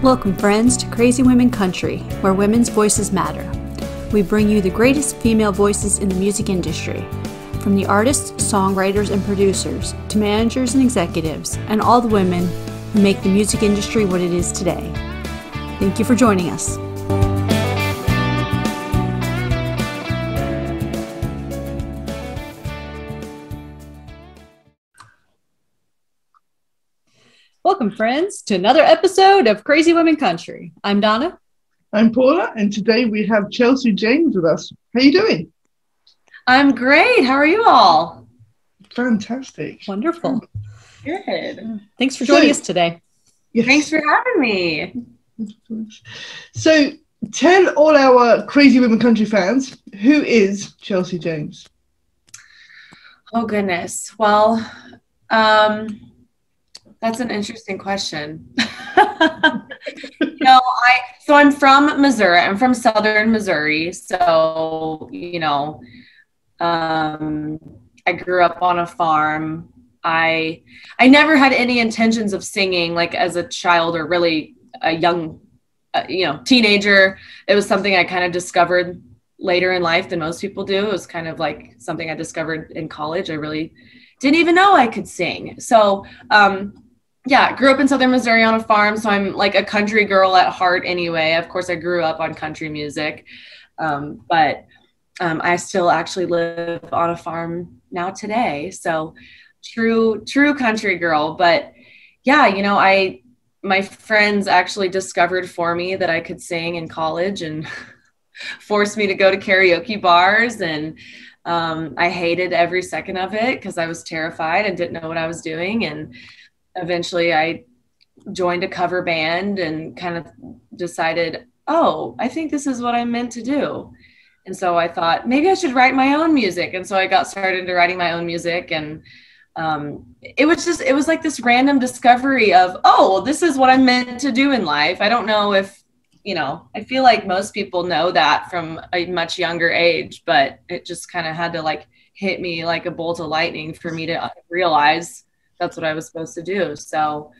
Welcome, friends, to Crazy Women Country, where women's voices matter. We bring you the greatest female voices in the music industry, from the artists, songwriters, and producers, to managers and executives, and all the women who make the music industry what it is today. Thank you for joining us. Welcome, friends, to another episode of Crazy Women Country. I'm Donna. I'm Paula, and today we have Chelsey James with us. How are you doing? I'm great. How are you all? Fantastic. Wonderful. Good. Thanks for joining us today. Yes. Thanks for having me. So, tell all our Crazy Women Country fans, who is Chelsey James? Oh, goodness. Well, that's an interesting question. I'm from Missouri. I'm from Southern Missouri. So, I grew up on a farm. I never had any intentions of singing, like as a child or really a young, teenager. It was something I kind of discovered later in life than most people do. It was kind of like something I discovered in college. I really didn't even know I could sing. So, grew up in Southern Missouri on a farm. So I'm like a country girl at heart anyway. Of course, I grew up on country music, but I still actually live on a farm now today. So true country girl. But my friends actually discovered for me that I could sing in college and forced me to go to karaoke bars. And I hated every second of it because I was terrified and didn't know what I was doing. And eventually I joined a cover band and kind of decided, I think this is what I'm meant to do. And so I thought maybe I should write my own music. And so I got started into writing my own music. And it was like this random discovery of, this is what I'm meant to do in life. I don't know if, I feel like most people know that from a much younger age, but it just kind of had to like hit me like a bolt of lightning for me to realize that's what I was supposed to do. So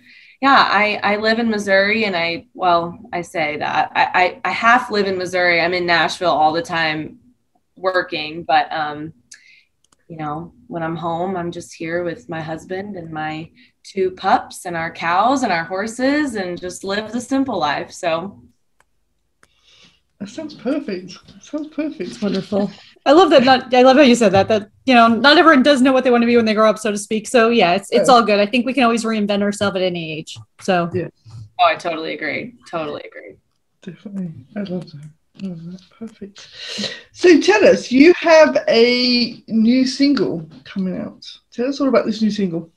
I live in Missouri, and I say that I half live in Missouri. I'm in Nashville all the time working, but when I'm home, I'm just here with my husband and my 2 pups and our cows and our horses and just live the simple life. So that sounds perfect. It's wonderful. I love that. I love how you said that not everyone does know what they want to be when they grow up, so to speak. So yeah, it's all good. I think we can always reinvent ourselves at any age. So yeah. Oh, I totally agree. Definitely. I love that. Perfect. So tell us, you have a new single coming out. Tell us all about this new single.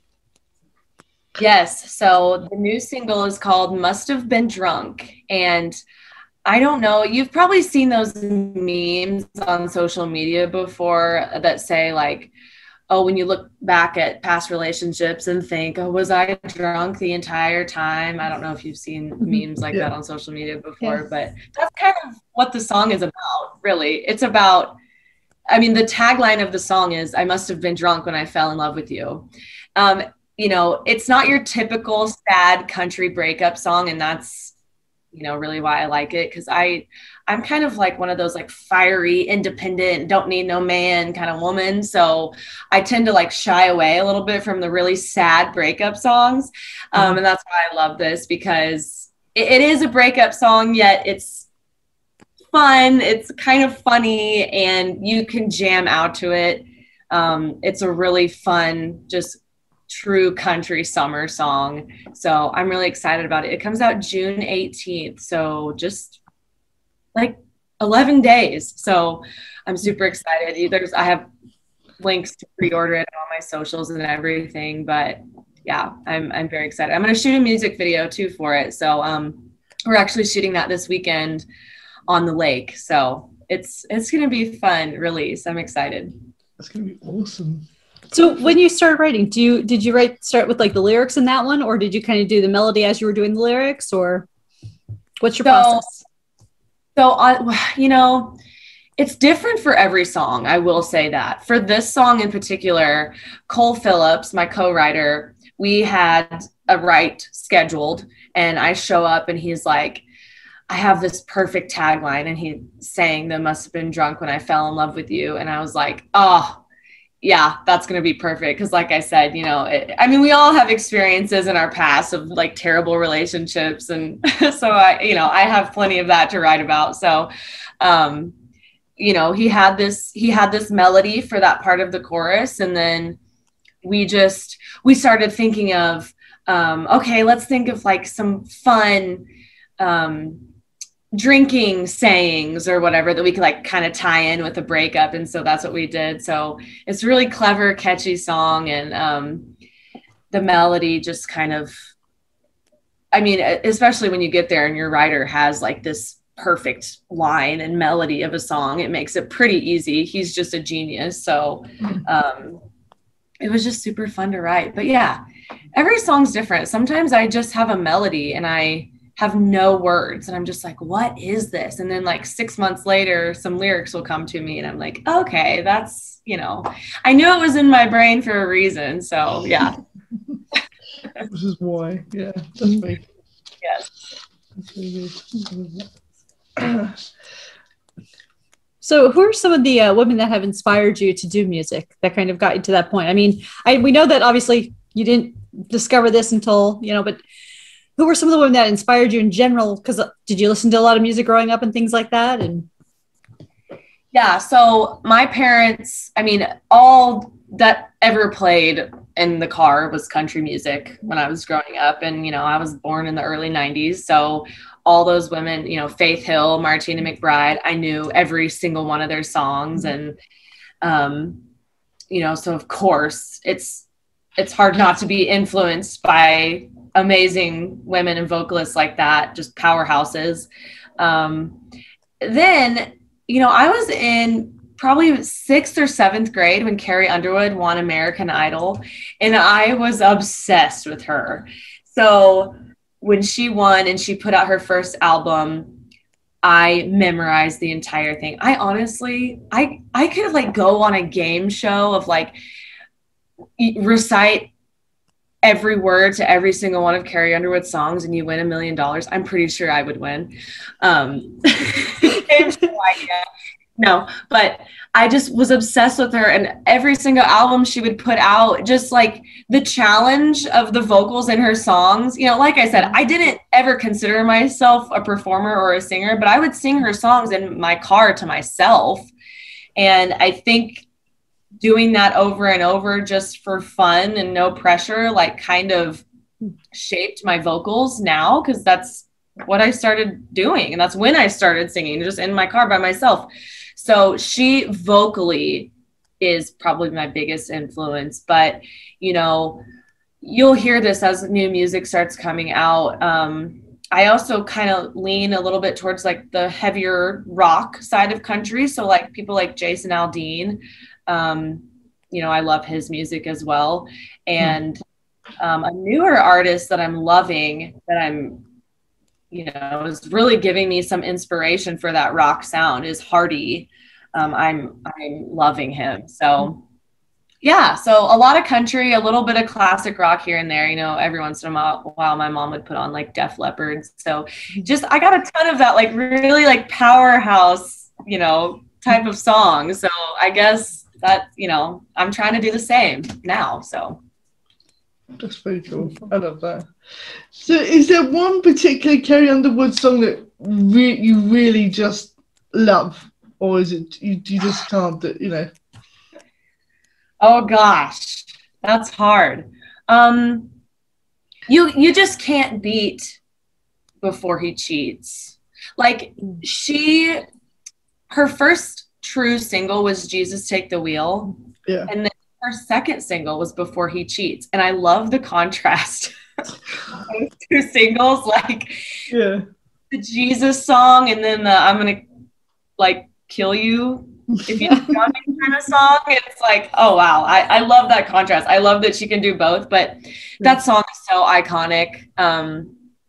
Yes. So the new single is called Must Have Been Drunk. And I don't know, you've probably seen those memes on social media before that say like, when you look back at past relationships and think, was I drunk the entire time? I don't know if you've seen memes like that on social media before, but that's kind of what the song is about, really. It's about, the tagline of the song is, I must have been drunk when I fell in love with you. It's not your typical sad country breakup song, and that's really why I like it, because I'm kind of like one of those like fiery, independent, don't need no man kind of woman. So I tend to like shy away a little bit from the really sad breakup songs. And that's why I love this, because it is a breakup song, yet it's fun. It's kind of funny, and you can jam out to it. It's a really fun, just true country summer song. So I'm really excited about it. It comes out June 18th. So just like 11 days. So I'm super excited. I have links to pre-order it on my socials and everything, but yeah, I'm very excited. I'm going to shoot a music video too for it. So we're actually shooting that this weekend on the lake. So it's going to be fun release. I'm excited. That's going to be awesome. So when you started writing, did you start with like the lyrics in that one, or did you kind of do the melody as you were doing the lyrics, or what's your process? So It's different for every song. I will say that. For this song in particular, Cole Phillips, my co-writer, we had a write scheduled, and I show up and he's like, I have this perfect tagline, and he sang "That must have been drunk when I fell in love with you." And I was like, oh yeah, that's going to be perfect. Cause like I said, you know, I mean, we all have experiences in our past of like terrible relationships. And so I have plenty of that to write about. So, you know, he had this melody for that part of the chorus. And then we started thinking of, okay, let's think of like some fun, drinking sayings or whatever that we could like kind of tie in with a breakup. And so that's what we did. So it's a really clever, catchy song. And the melody just kind of, I mean, especially when you get there and your writer has like this perfect line and melody of a song, it makes it pretty easy. He's just a genius. So it was just super fun to write. But yeah, every song's different. Sometimes I just have a melody and I have no words and I'm just like, what is this? And then like 6 months later, some lyrics will come to me and I'm like, okay, that's, you know, I knew it was in my brain for a reason. So yeah. This is why. Yeah, that's me. Yes. That's really good. So who are some of the women that have inspired you to do music that kind of got you to that point? I mean, we know that obviously you didn't discover this until, you know, but who were some of the women that inspired you in general? Because did you listen to a lot of music growing up and things like that? And yeah, so my parents, I mean, all that ever played in the car was country music when I was growing up. And, you know, I was born in the early 90s. So all those women, you know, Faith Hill, Martina McBride, I knew every single one of their songs. And, you know, so of course it's hard not to be influenced by amazing women and vocalists like that, just powerhouses. Then, you know, I was in probably 6th or 7th grade when Carrie Underwood won American Idol, and I was obsessed with her. So when she won and she put out her first album, I memorized the entire thing. I honestly, I could like go on a game show of like recite every word to every single one of Carrie Underwood's songs and you win $1 million. I'm pretty sure I would win. No, but I just was obsessed with her, and every single album she would put out, just like the challenge of the vocals in her songs. You know, like I said, I didn't ever consider myself a performer or a singer, but I would sing her songs in my car to myself. And I think doing that over and over just for fun and no pressure, like kind of shaped my vocals now, because that's what I started doing. And that's when I started singing, just in my car by myself. So she vocally is probably my biggest influence. But, you know, you'll hear this as new music starts coming out. I also kind of lean a little bit towards like the heavier rock side of country. So like people like Jason Aldean, you know, I love his music as well. And a newer artist that I'm loving, that I'm, you know, is really giving me some inspiration for that rock sound is Hardy. I'm loving him. So yeah, so a lot of country, a little bit of classic rock here and there. You know, every once in a while my mom would put on like Def Leppard. So just, I got a ton of that, like really like powerhouse, you know, type of song. So I guess that, you know, I'm trying to do the same now. So that's very cool. I love that. So is there one particular Carrie Underwood song that you really just love? Or is it you just can't, you know? Oh gosh, that's hard. You just can't beat Before He Cheats. Like her first true single was Jesus Take the Wheel. Yeah. And then her second single was Before He Cheats. And I love the contrast of those two singles, like yeah, the Jesus song and then the I'm gonna like kill you if you don't want me kind of song. It's like, oh wow, I love that contrast. I love that she can do both, but that song is so iconic.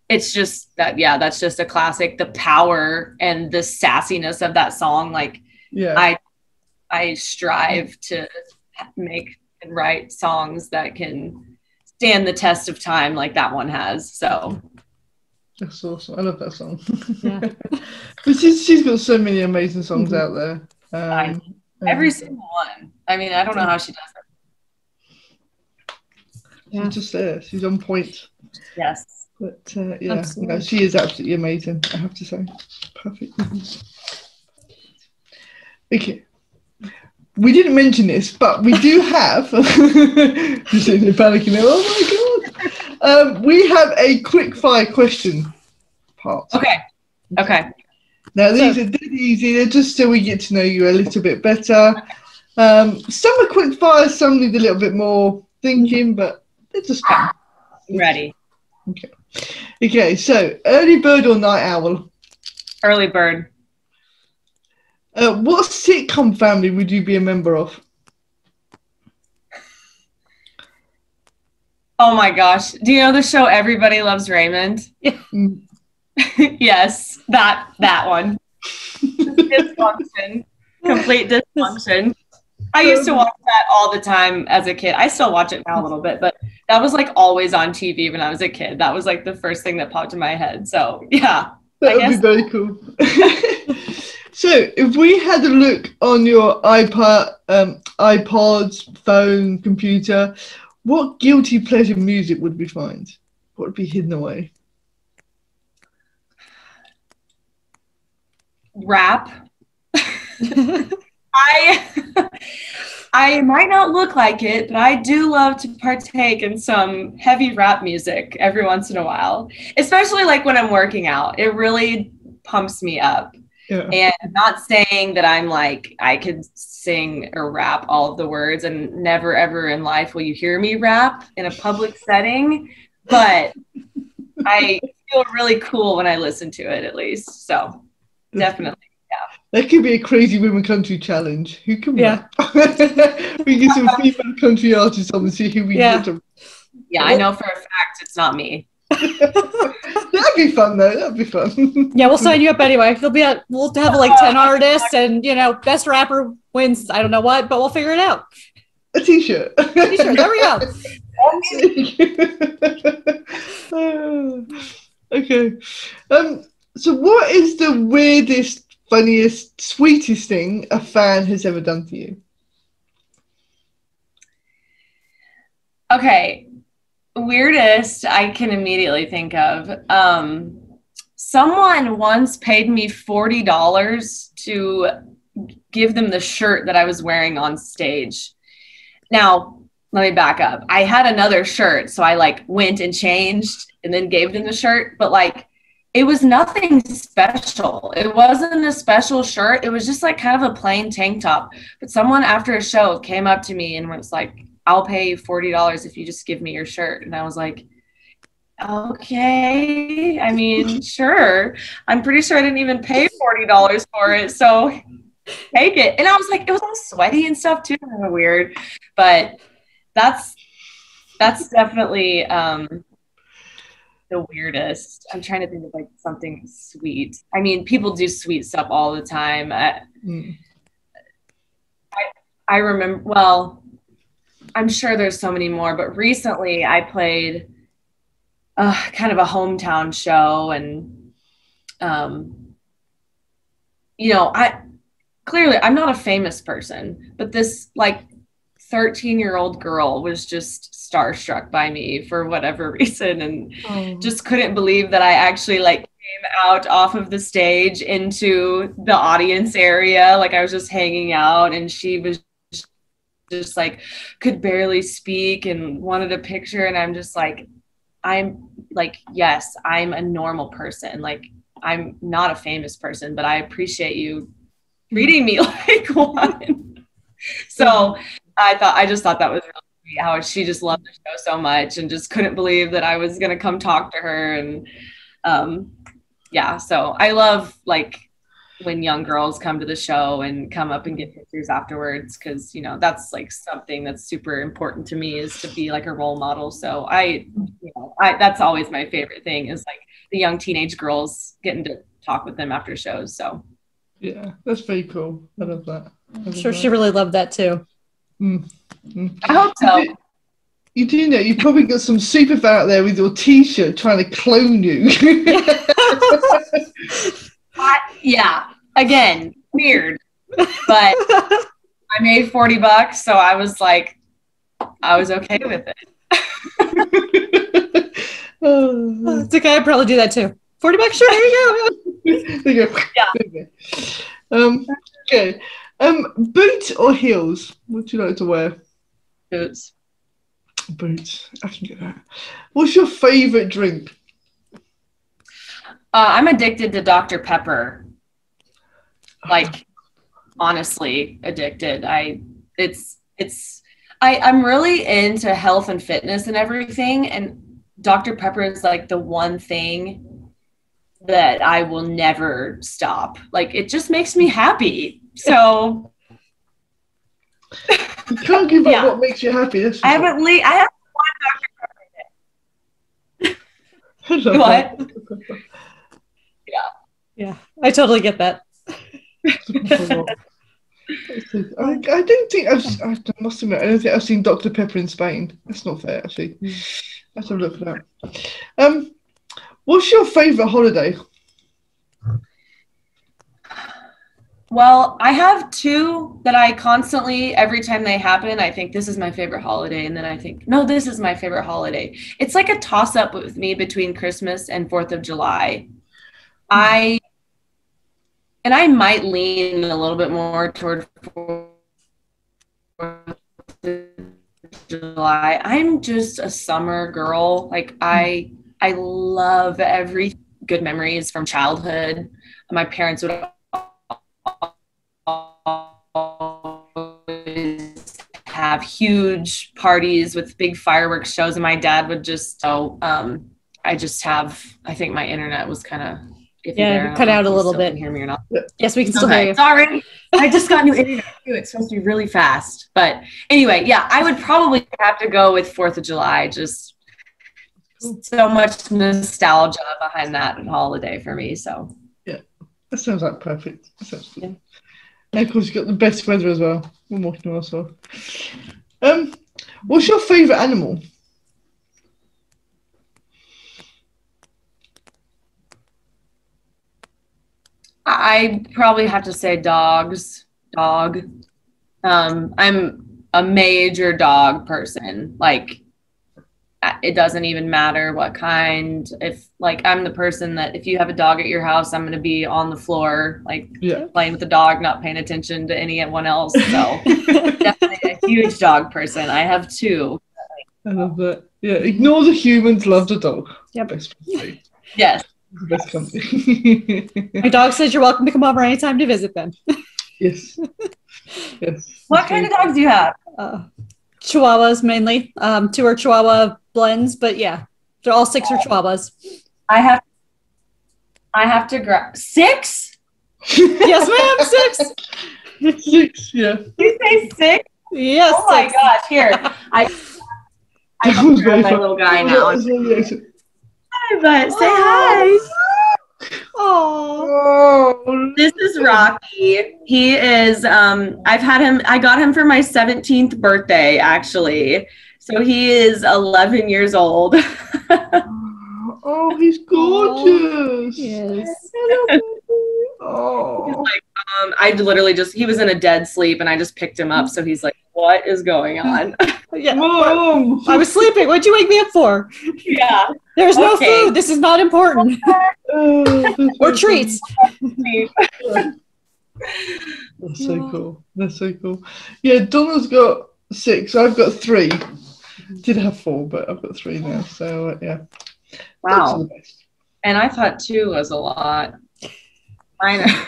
It's just that, yeah, that's just a classic. The power and the sassiness of that song, like Yeah. I strive to make and write songs that can stand the test of time like that one has. So that's awesome. I love that song. Yeah. But she's got so many amazing songs out there. Every single one. I mean, I don't know how she does it. She's just there. She's on point. Yes. But yeah, no, she is absolutely amazing, I have to say. Perfect. Okay. We didn't mention this, but we do have you're sitting there panicking there. Oh my god. We have a quick fire question part. Okay. Now these are dead easy, they're just so we get to know you a little bit better. Some are quick fire, some need a little bit more thinking, but they're just fun. Ready. Okay, so early bird or night owl? Early bird. What sitcom family would you be a member of? Oh my gosh. Do you know the show Everybody Loves Raymond? Yes, that one. Dysfunction. Complete dysfunction. I used to watch that all the time as a kid. I still watch it now a little bit, but that was like always on TV when I was a kid. That was like the first thing that popped in my head. So yeah. That would be very cool. So if we had a look on your iPods, phone, computer, what guilty pleasure music would we find? What would be hidden away? Rap. I might not look like it, but I do love to partake in some heavy rap music every once in a while, especially like when I'm working out. It really pumps me up. Yeah. And I'm not saying that I'm like, I could sing or rap all of the words, and never ever in life will you hear me rap in a public setting, but I feel really cool when I listen to it, at least. So definitely. Yeah. That could be a crazy women country challenge. Who can rap? We get some female country artists on and see who we get to. Yeah, I know for a fact it's not me. That'd be fun though. That'd be fun. Yeah, we'll sign you up anyway. We'll have like 10 artists, and best rapper wins. I don't know what, but we'll figure it out. A t-shirt. T-shirt. There we go. Okay. So what is the weirdest, funniest, sweetest thing a fan has ever done for you? Okay. Weirdest I can immediately think of. Someone once paid me $40 to give them the shirt that I was wearing on stage. Now, let me back up. I had another shirt, so I like went and changed and then gave them the shirt, but like it was nothing special. It wasn't a special shirt. It was just like kind of a plain tank top. But someone after a show came up to me and was like, I'll pay you $40 if you just give me your shirt. And I was like, okay, I mean, sure. I'm pretty sure I didn't even pay $40 for it. So take it. And I was like, it was all sweaty and stuff too. Kind of weird. But that's definitely the weirdest. I'm trying to think of like something sweet. I mean, people do sweet stuff all the time. I remember, well, I'm sure there's so many more, but recently I played kind of a hometown show, and I'm not a famous person, but this like 13-year-old girl was just starstruck by me for whatever reason, and just couldn't believe that I actually like came out off of the stage into the audience area. Like I was just hanging out, and she was just like could barely speak and wanted a picture, and I'm just like, I'm like, yes, I'm a normal person. Like I'm not a famous person, but I appreciate you treating me like one. So I just thought that was really sweet how she just loved the show so much and just couldn't believe that I was gonna come talk to her. And so I love like when young girls come to the show and come up and get pictures afterwards, because that's like something that's super important to me, is to be like a role model. So I that's always my favorite thing, is like the young teenage girls getting to talk with them after shows. So Yeah, that's very cool. I love that. I'm sure she really loved that too. Mm. Mm. I hope so. You do know, you've probably got some super fan out there with your t-shirt trying to clone you. Yeah, again, weird. But I made $40, so I was like, I was okay with it. It's okay, I'd probably do that too. $40, sure, here you go. There you go. Yeah. Okay. Boots or heels? What do you like to wear? Boots. Boots. I can get that. What's your favourite drink? I'm addicted to Dr. Pepper. Like, honestly, addicted. I'm really into health and fitness and everything, and Dr. Pepper is like the one thing that I will never stop. Like, it just makes me happy. So you can't give up what makes you happy. That's I have one Dr. Pepper a day. What? Yeah, I totally get that. I don't think I must admit, I don't think I've seen Dr. Pepper in Spain. That's not fair, actually. I have to look for that. What's your favourite holiday? Well, I have two that I constantly, every time they happen, I think this is my favorite holiday. And then I think, no, this is my favorite holiday. It's like a toss up with me between Christmas and 4th of July. I might lean a little bit more toward 4th of July. I'm just a summer girl. Like I love every good memories from childhood. My parents would always have huge parties with big fireworks shows, and my dad would just I think my internet was kind of cut out a little bit. Can hear me or not? Yes, we can still hear you. Sorry, I just got new internet too. It's supposed to be really fast, but anyway, yeah, I would probably have to go with 4th of July. Just so much nostalgia behind that holiday for me. So yeah, that sounds like perfect. Yeah. And of course, you've got the best weather as well. We're walking also. What's your favourite animal? I probably have to say dog. I'm a major dog person. Like, it doesn't even matter what kind. If like I'm the person that if you have a dog at your house, I'm going to be on the floor, like playing with the dog, not paying attention to anyone else. So definitely a huge dog person. I have two. I love that. Yeah, ignore the humans, love the dog. Yep. Yes. Best company. My dog says you're welcome to come over anytime to visit them. Yes. Yes. What kind of dogs do you have? Chihuahuas mainly. 2 are Chihuahua blends, but yeah, they're all 6 are Chihuahuas. I have to grab 6? Yes, ma'am. 6. 6, yeah. You say 6? Yes. Oh my gosh! Here, I grab my little guy now. But say hi. Oh, this is Rocky. He is. I got him for my 17th birthday, actually. So he is 11 years old. Oh, he's gorgeous. Yes. Oh. I literally he was in a dead sleep, and I just picked him up. So he's like, "What is going on?" Yeah. Mom, I was sleeping. What'd you wake me up for? Yeah. There's no food. This is not important. Or treats. That's so cool. That's so cool. Yeah, Donna's got 6. I've got 3. Did have 4, but I've got 3 now. So yeah. Wow. And I thought 2 was a lot. I know.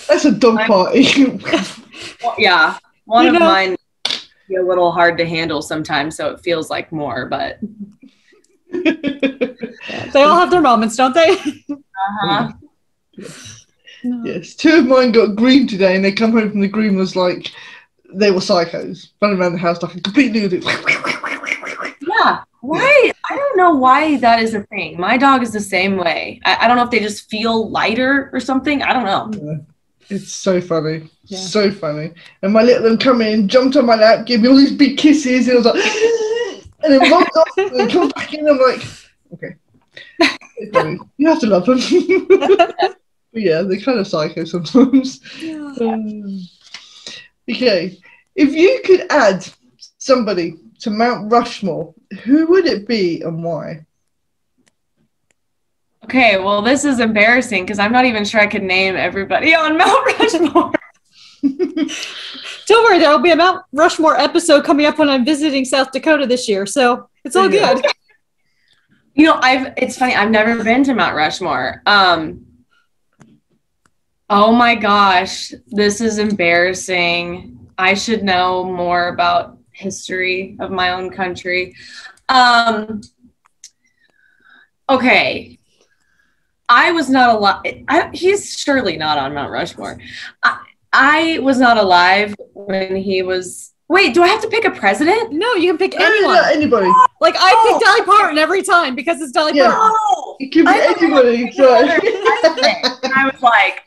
That's a dog party. Well, yeah. One of mine be a little hard to handle sometimes, so it feels like more, but they all have their moments, don't they? Uh-huh. Yes. Yes. 2 of mine got groomed today, and they come home from the groom was like they were psychos running around the house like a complete lunatic. Yeah. Why? I don't know why that is a thing. My dog is the same way. I don't know if they just feel lighter or something. I don't know. It's so funny. Yeah. So funny. And my little one come in, jumped on my lap, gave me all these big kisses, and I was like, and then rolled off, and then comes back in, I'm like, okay. It's funny. You have to love them. But yeah, they're kind of psycho sometimes. Yeah. Okay. If you could add somebody to Mount Rushmore, who would it be and why? Okay, well, this is embarrassing because I'm not even sure I could name everybody on Mount Rushmore. Don't worry, there'll be a Mount Rushmore episode coming up when I'm visiting South Dakota this year, so it's all good. You know, it's funny, I've never been to Mount Rushmore. Oh my gosh, this is embarrassing. I should know more about history of my own country. Okay. I was not alive. He's surely not on Mount Rushmore. I was not alive when he was. Wait, do I have to pick a president? No, you can pick anyone. Yeah, anybody. Like I pick Dolly Parton every time because it's Dolly Parton. No, It can be anybody. So. And I was like,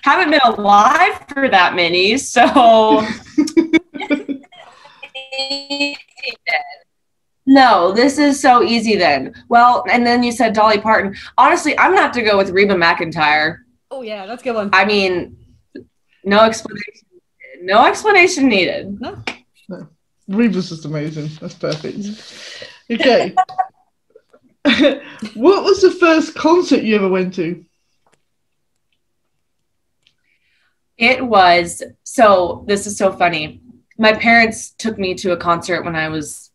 haven't been alive for that many, so. No, this is so easy then. Well, and then you said Dolly Parton. Honestly, I'm going to have to go with Reba McEntire. Oh, yeah, that's a good one. I mean, no explanation. No explanation needed. No. Reba's just amazing. That's perfect. Okay. What was the first concert you ever went to? It was, so this is so funny. My parents took me to a concert when I was,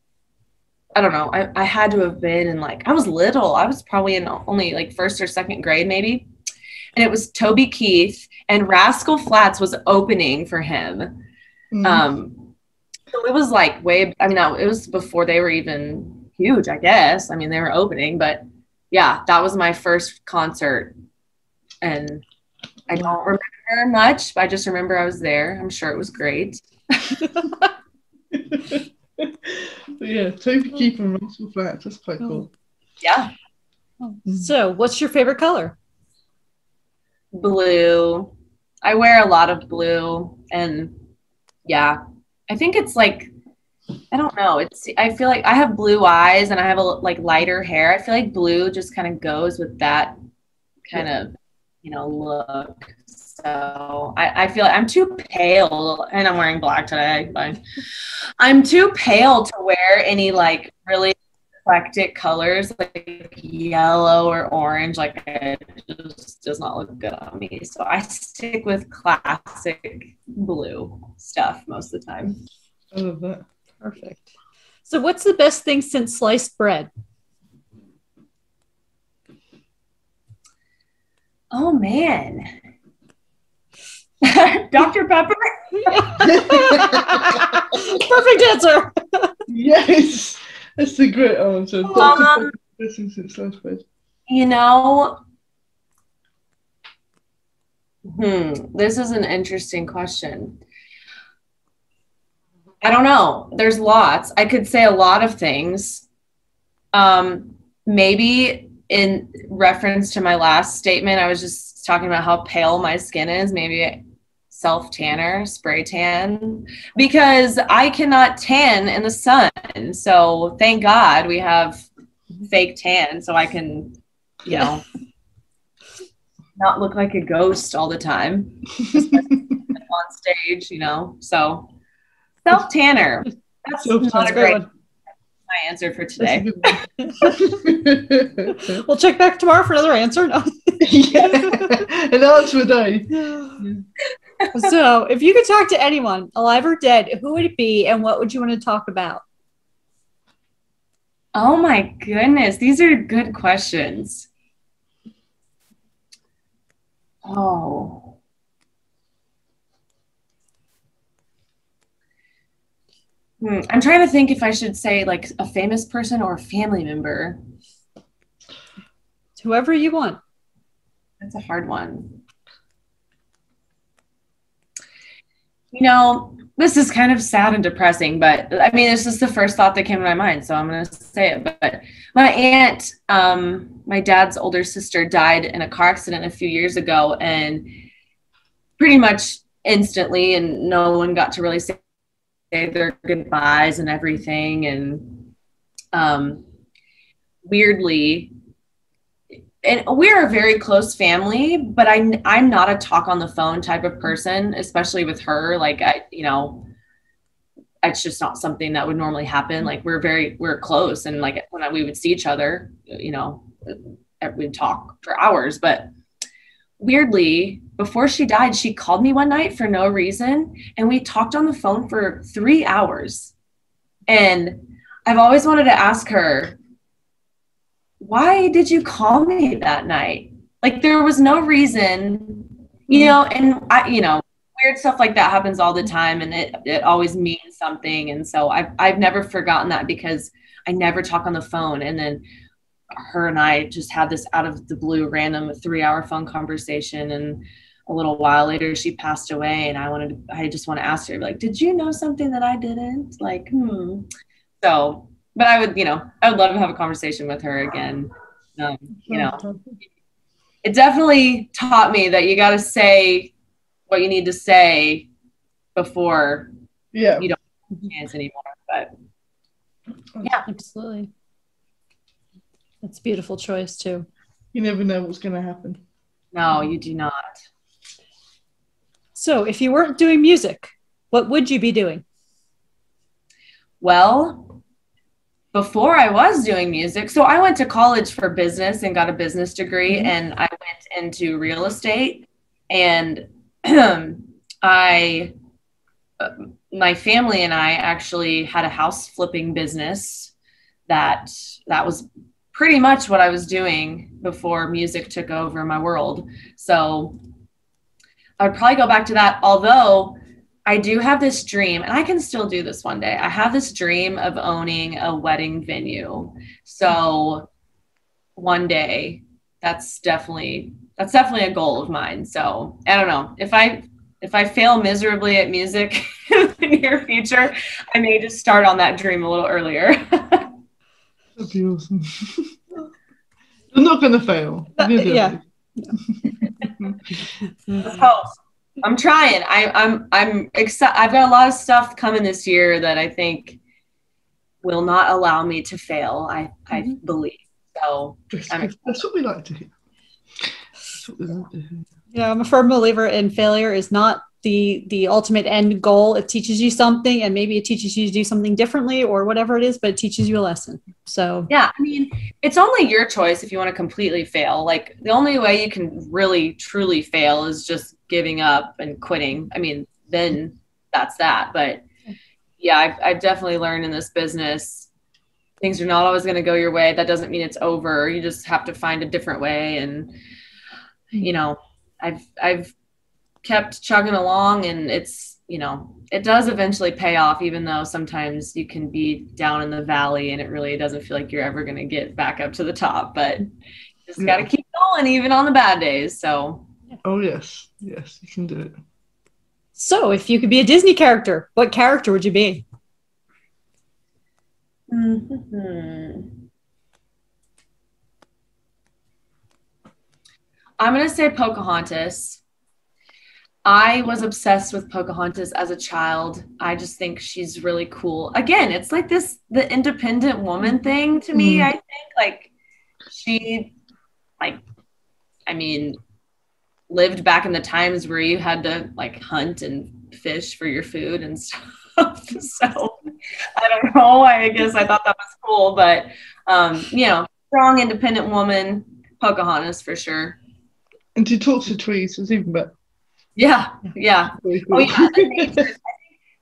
I don't know, I had to have been in like, I was little. I was probably in only like first or second grade maybe. And it was Toby Keith and Rascal Flatts was opening for him. So it was like it was before they were even huge, I guess. I mean, they were opening, but yeah, that was my first concert. And I don't remember much, but I just remember I was there. I'm sure it was great. Yeah, Toby Keith and Rascal Flatts. That's quite cool. Yeah. So, what's your favorite color? Blue. I wear a lot of blue, and yeah, I think it's like, I don't know. I feel like I have blue eyes and I have like lighter hair. I feel like blue just kind of goes with that kind of, look. So I feel like I'm too pale, and I'm wearing black today, but I'm too pale to wear any like really eclectic colors like yellow or orange. Like it just does not look good on me. So I stick with classic blue stuff most of the time. I love that. Perfect. So what's the best thing since sliced bread? Oh man. Dr. Pepper. Perfect answer. Yes, that's a great answer. Dr. Pepper, best thing since sliced bread. This is an interesting question. I don't know. There's lots. I could say a lot of things. Maybe in reference to my last statement, I was just talking about how pale my skin is. Maybe self-tanner, spray tan, because I cannot tan in the sun. So thank God we have fake tan so I can, not look like a ghost all the time on stage, so self-tanner. That's not a great one. My answer for today. We'll check back tomorrow for another answer. No. Yeah, an answer a day. So, if you could talk to anyone, alive or dead, who would it be, and what would you want to talk about? Oh my goodness, these are good questions. Oh. I'm trying to think if I should say like a famous person or a family member. Whoever you want. That's a hard one. You know, this is kind of sad and depressing, but I mean, it's just the first thought that came to my mind, so I'm going to say it. But my aunt, my dad's older sister, died in a car accident a few years ago, and pretty much instantly, and no one got to really say their goodbyes and everything. And weirdly, and we're a very close family, but I'm not a talk on the phone type of person, especially with her. Like, it's just not something that would normally happen. Like, we're close, and like when we would see each other, we'd talk for hours. But weirdly, before she died, she called me one night for no reason, and we talked on the phone for 3 hours. And I've always wanted to ask her, why did you call me that night? Like, there was no reason, and weird stuff like that happens all the time, and it always means something. And so I've never forgotten that, because I never talk on the phone. And then her and I just had this out of the blue random 3-hour phone conversation, and a little while later she passed away, and I just want to ask her, like, did you know something that I didn't? Like, So, but I would love to have a conversation with her again. It definitely taught me that you got to say what you need to say before you don't have a chance anymore. But yeah, absolutely. That's a beautiful choice too. You never know what's going to happen. No, you do not. So if you weren't doing music, what would you be doing? Well, before I was doing music, so I went to college for business and got a business degree, and I went into real estate. And my family and I actually had a house flipping business that was pretty much what I was doing before music took over my world. So I'd probably go back to that, although I do have this dream, and I can still do this one day. I have this dream of owning a wedding venue. So one day, that's definitely a goal of mine. So I don't know, if I fail miserably at music in the near future, I may just start on that dream a little earlier. That'd be awesome. You're not going to fail. Yeah. Let's hope. I'm trying. I'm excited. I've got a lot of stuff coming this year that I think will not allow me to fail. I believe. So that's what we like to hear. Yeah, I'm a firm believer in failure is not the ultimate end goal. It teaches you something, and maybe it teaches you to do something differently or whatever it is, but it teaches you a lesson. So yeah, I mean, it's only your choice if you want to completely fail. Like, the only way you can really truly fail is just giving up and quitting. I mean, then that's that. But yeah, I've definitely learned in this business, things are not always going to go your way. That doesn't mean it's over. You just have to find a different way. And I've kept chugging along, and it's, it does eventually pay off, even though sometimes you can be down in the valley and it really doesn't feel like you're ever going to get back up to the top, but you just got to keep going even on the bad days. So. Oh, yes. Yes, you can do it. So if you could be a Disney character, what character would you be? I'm going to say Pocahontas. I was obsessed with Pocahontas as a child. I just think she's really cool. Again, it's like the independent woman thing to me, I think. Like, she, lived back in the times where you had to, hunt and fish for your food and stuff. So, I don't know. I guess I thought that was cool. But, strong, independent woman, Pocahontas for sure. And to talk to trees is even better. Yeah. Cool. Oh, yeah.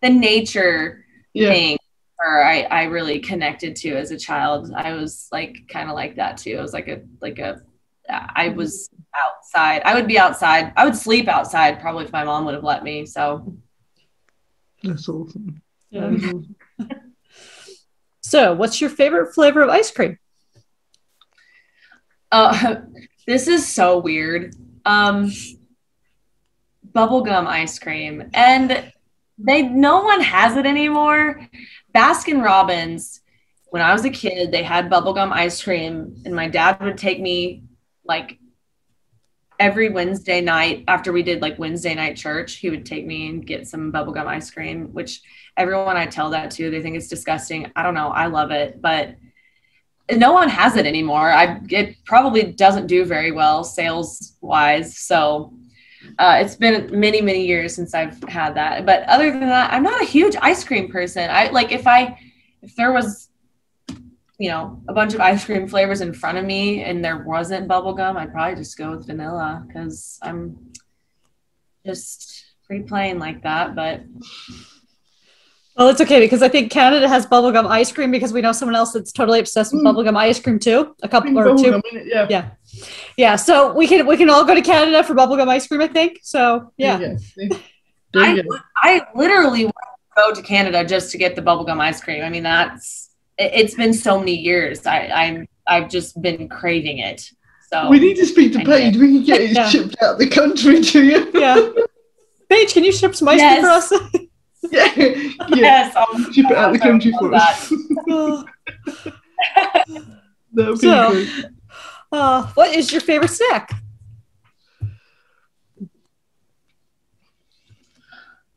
The nature thing I really connected to as a child. I was kind of like that too. I was I was outside. I would be outside. I would sleep outside probably if my mom would have let me. So that's awesome. Yeah. So what's your favorite flavor of ice cream? This is so weird. Bubblegum ice cream. And no one has it anymore. Baskin Robbins, when I was a kid, they had bubblegum ice cream, and my dad would take me like every Wednesday night after we did like Wednesday night church. He would take me and get some bubblegum ice cream, which everyone I tell that to, they think it's disgusting. I don't know. I love it, but no one has it anymore. It probably doesn't do very well sales wise. So it's been many, many years since I've had that. But other than that, I'm not a huge ice cream person. I like if there was, a bunch of ice cream flavors in front of me and there wasn't bubblegum, I'd probably just go with vanilla because I'm just pretty plain like that. But well, it's okay because I think Canada has bubblegum ice cream because we know someone else that's totally obsessed with bubblegum ice cream too. A couple or two. Yeah. So we can all go to Canada for bubblegum ice cream, I think. So yeah. I literally want to go to Canada just to get the bubblegum ice cream. I mean, it's been so many years. I've just been craving it. So we need to speak to Paige. We can get it shipped out the country to you. Yeah. Paige, can you ship some ice cream for us? Yes, I'll ship it out the country for us. That would be great. What is your favorite snack?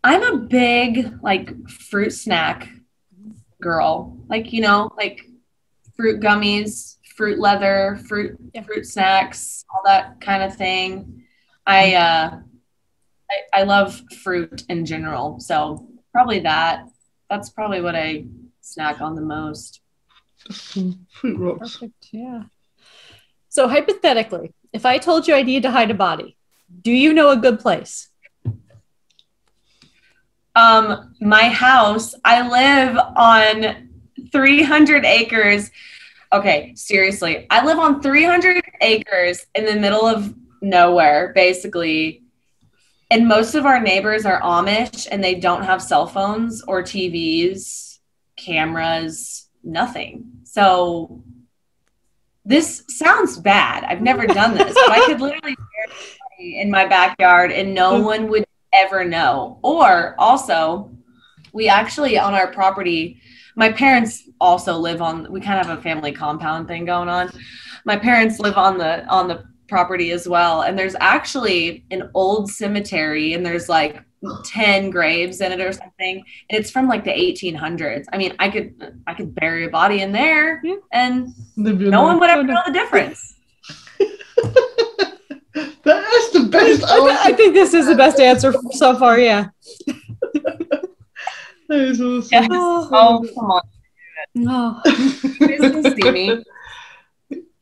I'm a big fruit snack girl. Like fruit gummies, fruit leather, fruit snacks, all that kind of thing. I love fruit in general. So probably that's probably what I snack on the most. Fruit rocks. Perfect. Yeah. So hypothetically, if I told you I need to hide a body, do you know a good place? My house, I live on 300 acres. Okay, seriously. I live on 300 acres in the middle of nowhere, basically. And most of our neighbors are Amish and they don't have cell phones or TVs, cameras, nothing. So this sounds bad. I've never done this, but I could literally bury in my backyard and no one would ever know. Or also, we actually on our property, my parents also live on, we kind of have a family compound thing going on. My parents live on the property as well. And there's actually an old cemetery and there's like 10 graves in it or something. And it's from like the 1800s. I mean, I could bury a body in there and no one would ever know the difference. That's the best. I think this is the best answer so far. Yeah. That is awesome. Yes. Oh, come on. No. You guys can see me.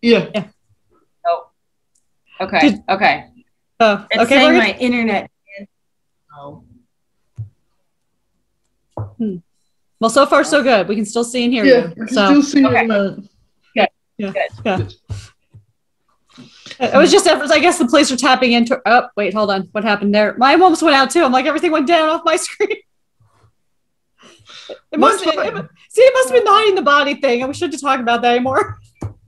Yeah. Oh. Okay. Okay. Oh, it's okay. saying my internet. Oh. Well, so far so good. We can still see and hear you. We can still see you. Good. Yeah. Good. It was just, I guess the police are tapping into. Oh, wait, hold on. What happened there? My almost went out too. I'm like, everything went down off my screen. It must have been hiding the body thing, and we shouldn't talk about that anymore.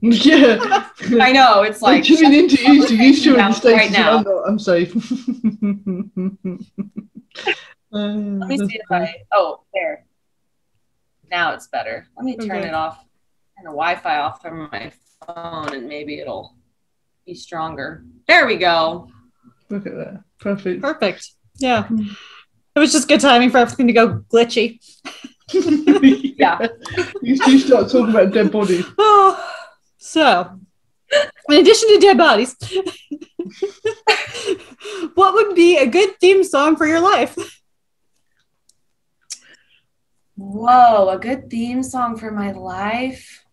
Yeah, I know. It's like tuning into you to use you in the States. Right now. I'm safe. Let me see if oh, there. Now it's better. Let me turn it off. Turn the Wi-Fi off from my phone, and maybe it'll be stronger. There we go. Look at that. Perfect. Perfect. Yeah. It was just good timing for everything to go glitchy. Yeah. You start talking about dead bodies. Oh, so, in addition to dead bodies, what would be a good theme song for your life? Whoa, a good theme song for my life.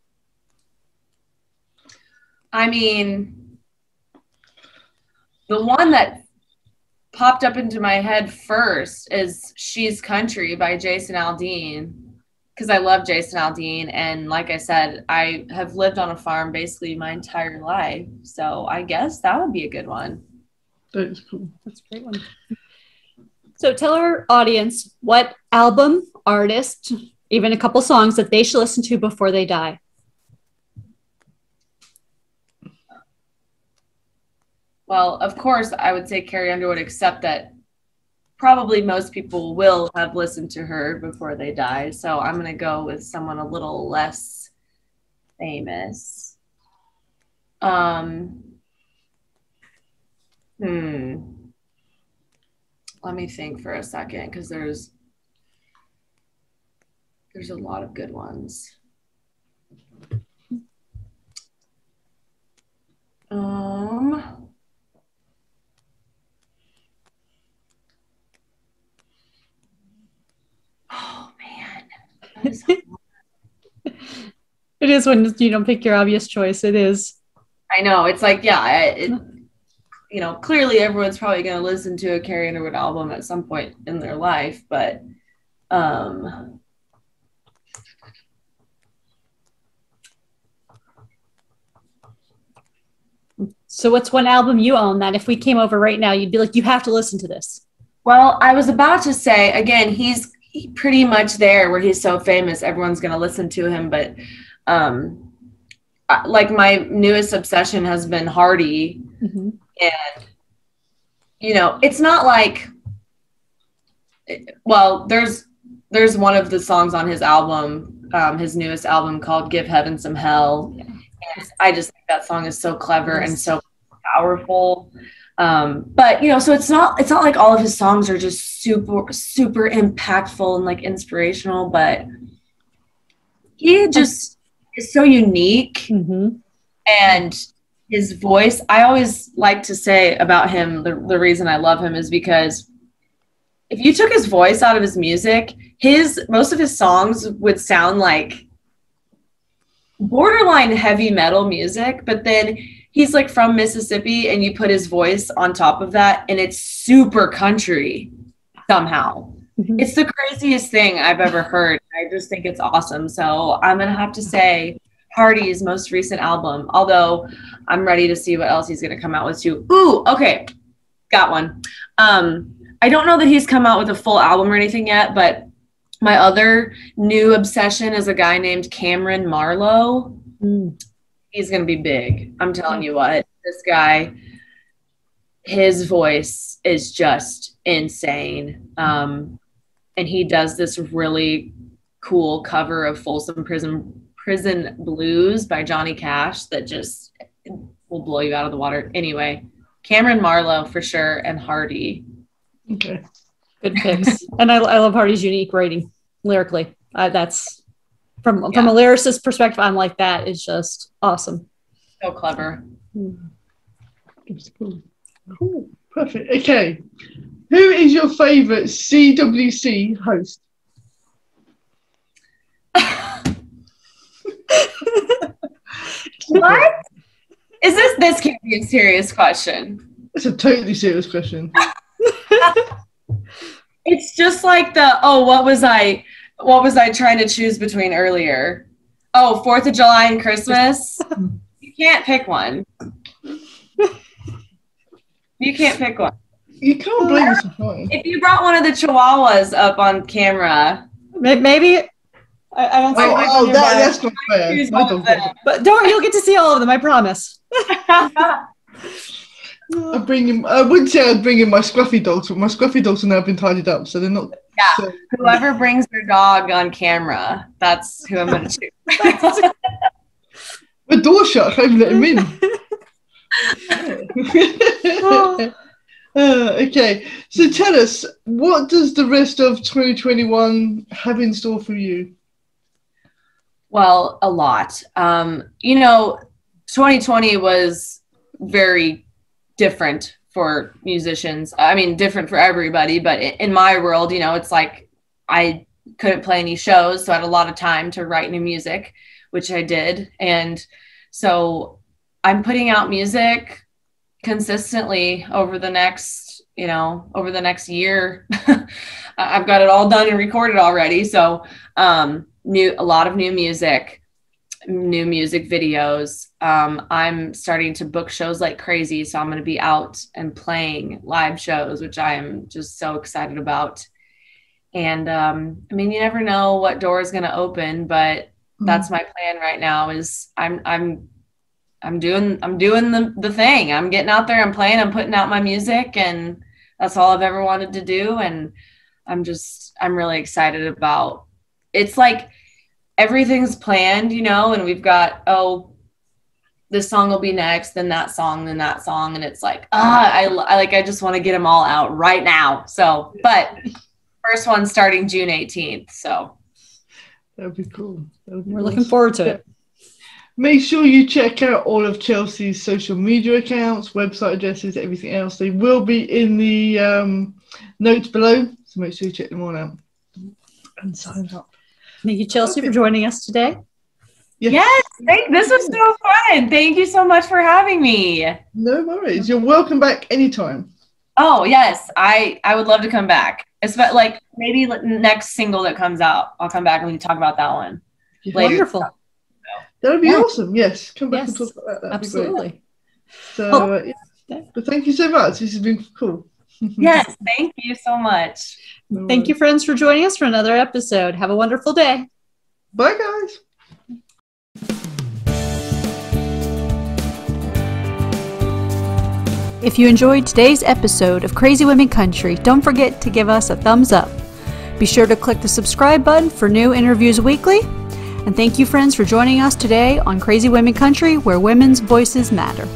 I mean, the one that popped up into my head first is She's Country by Jason Aldean, because I love Jason Aldean, and like I said, I have lived on a farm basically my entire life, so I guess that would be a good one. That is cool. That's a great one. So tell our audience what album, artist, even a couple songs that they should listen to before they die. Well, of course, I would say Carrie Underwood, except that probably most people will have listened to her before they die. So I'm going to go with someone a little less famous. Let me think for a second, because there's a lot of good ones. Oh man. It is when you don't pick your obvious choice. It is. I know. It's like, yeah, you know, clearly everyone's probably going to listen to a Carrie Underwood album at some point in their life, but so what's one album you own that if we came over right now, you'd be like, you have to listen to this? Well, I was about to say, again, he's pretty much there where he's so famous, everyone's going to listen to him, but like my newest obsession has been Hardy. Mm-hmm. And, you know, it's not like, well, there's one of the songs on his album, his newest album called Give Heaven Some Hell. Yeah. And I just think that song is so clever and so powerful. But, you know, so it's not like all of his songs are just super, super impactful and like inspirational, but he just is so unique. Mm-hmm. And his voice, I always like to say about him, the reason I love him is because if you took his voice out of his music, most of his songs would sound like borderline heavy metal music, but then he's like from Mississippi and you put his voice on top of that and it's super country somehow. Mm-hmm. It's the craziest thing I've ever heard. I just think it's awesome. So I'm going to have to say Hardy's most recent album, although I'm ready to see what else he's going to come out with too. Ooh, okay. Got one. I don't know that he's come out with a full album or anything yet, but my other new obsession is a guy named Cameron Marlowe. Mm. He's going to be big. I'm telling you what, this guy, his voice is just insane. And he does this really cool cover of Folsom Prison Blues by Johnny Cash that just will blow you out of the water. Anyway, Cameron Marlowe for sure, and Hardy. Okay. Good picks. And I love Hardy's unique writing lyrically. That's from a lyricist perspective. I'm like, that is just awesome. So clever. Cool. Perfect. Okay. Who is your favorite CWC host? What? Is this can't be a serious question. It's a totally serious question. It's just like what was I trying to choose between earlier? Oh, 4th of July and Christmas. You can't pick one. You can't pick one. You can't blame us. If you brought one of the Chihuahuas up on camera, maybe. I don't think that's not fair. But you'll get to see all of them, I promise. I wouldn't say I'd bring in my scruffy dogs, but my scruffy dogs have now been tidied up, so they're not. Yeah, so. Whoever brings their dog on camera, that's who I'm going to choose. The door shut, I can't even let him in. Okay, so tell us, what does the rest of 2021 have in store for you? Well, a lot. 2020 was very different for musicians. I mean, different for everybody, but in my world, it's like I couldn't play any shows, so I had a lot of time to write new music, which I did. And so I'm putting out music consistently over the next year. I've got it all done and recorded already. So a lot of new music videos. I'm starting to book shows like crazy. So I'm going to be out and playing live shows, which I am just so excited about. And you never know what door is going to open, but that's my plan right now is I'm doing the thing. I'm getting out there, I'm playing, I'm putting out my music, and that's all I've ever wanted to do. And I'm really excited about, it's like everything's planned, you know, and we've got, this song will be next, then that song. And it's like, I just want to get them all out right now. So, but first one starting June 18th. So that'd be cool. We're looking forward to it. Make sure you check out all of Chelsey's social media accounts, website addresses, everything else. They will be in the notes below. So make sure you check them all out and sign up. Thank you, Chelsey, for joining us today. Yes, this was so fun. Thank you so much for having me. No worries. You're welcome back anytime. Oh, yes. I would love to come back. It's like maybe next single that comes out, I'll come back and we can talk about that one later. Wonderful. That would be awesome. Yes. Come back and talk about that. That'd absolutely. Be great. So, but thank you so much. This has been cool. Yes. Thank you so much. Thank you, friends, for joining us for another episode. Have a wonderful day. Bye, guys. If you enjoyed today's episode of Crazy Women Country, don't forget to give us a thumbs up. Be sure to click the subscribe button for new interviews weekly. And thank you, friends, for joining us today on Crazy Women Country, where women's voices matter.